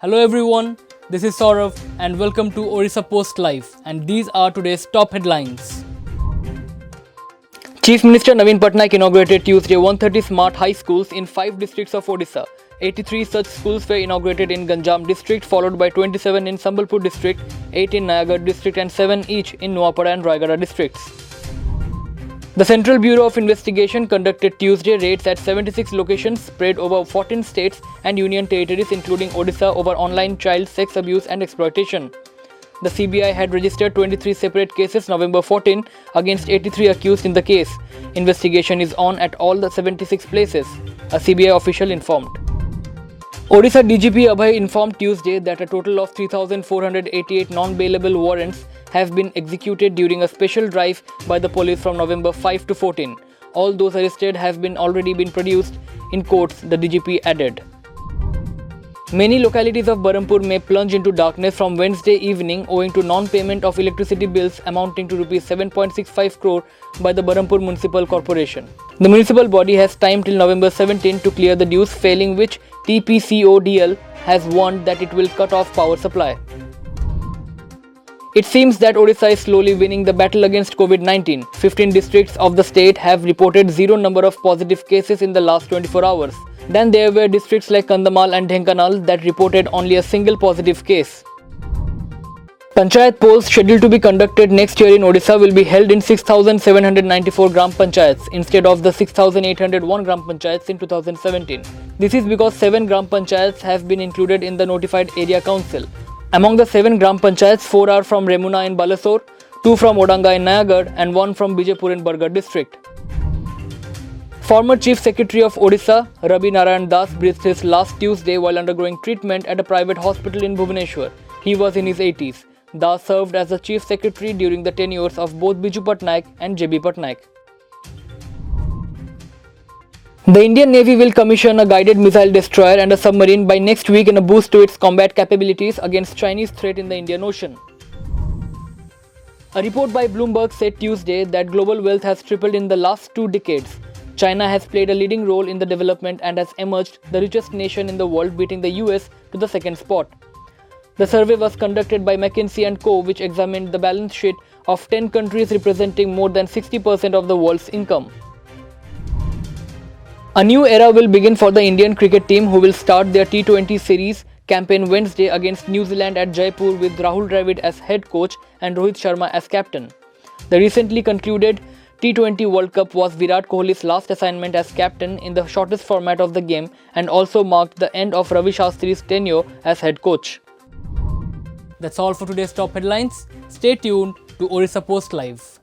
Hello everyone, this is Saurav and welcome to Orissa Post Live, and these are today's top headlines. Chief Minister Naveen Patnaik inaugurated Tuesday 130 smart high schools in 5 districts of Odisha. 83 such schools were inaugurated in Ganjam district, followed by 27 in Sambalpur district, 8 in Nayagarh district and 7 each in Nuapada and Rayagada districts. The Central Bureau of Investigation conducted Tuesday raids at 76 locations spread over 14 states and union territories including Odisha over online child sex abuse and exploitation. The CBI had registered 23 separate cases November 14 against 83 accused in the case. Investigation is on at all the 76 places, a CBI official informed. Odisha DGP Abhay informed Tuesday that a total of 3,488 non-bailable warrants have been executed during a special drive by the police from November 5 to 14. All those arrested have already been produced in courts, the DGP added. Many localities of Berhampur may plunge into darkness from Wednesday evening owing to non-payment of electricity bills amounting to Rs 7.65 crore by the Berhampur Municipal Corporation. The municipal body has time till November 17 to clear the dues, failing which TPCODL has warned that it will cut off power supply. It seems that Odisha is slowly winning the battle against COVID-19. 15 districts of the state have reported zero number of positive cases in the last 24 hours. Then there were districts like Kandhamal and Dhenkanal that reported only a single positive case. Panchayat polls scheduled to be conducted next year in Odisha will be held in 6,794 Gram Panchayats instead of the 6,801 Gram Panchayats in 2017. This is because 7 Gram Panchayats have been included in the notified area council. Among the 7 Gram Panchayats, 4 are from Remuna in Balasore, 2 from Odanga in Nayagarh and 1 from Bijapur in Bargarh district. Former Chief Secretary of Odisha, Rabi Narayan Das, breathed his last Tuesday while undergoing treatment at a private hospital in Bhubaneswar. He was in his 80s. Das served as the Chief Secretary during the tenures of both Biju Patnaik and JB Patnaik. The Indian Navy will commission a guided missile destroyer and a submarine by next week in a boost to its combat capabilities against Chinese threat in the Indian Ocean. A report by Bloomberg said Tuesday that global wealth has tripled in the last 2 decades. China has played a leading role in the development and has emerged the richest nation in the world, beating the US to the second spot. The survey was conducted by McKinsey & Co., which examined the balance sheet of 10 countries representing more than 60% of the world's income. A new era will begin for the Indian cricket team, who will start their T20 series campaign Wednesday against New Zealand at Jaipur with Rahul Dravid as head coach and Rohit Sharma as captain. The recently concluded T20 World Cup was Virat Kohli's last assignment as captain in the shortest format of the game and also marked the end of Ravi Shastri's tenure as head coach. That's all for today's top headlines. Stay tuned to Orissa Post Live.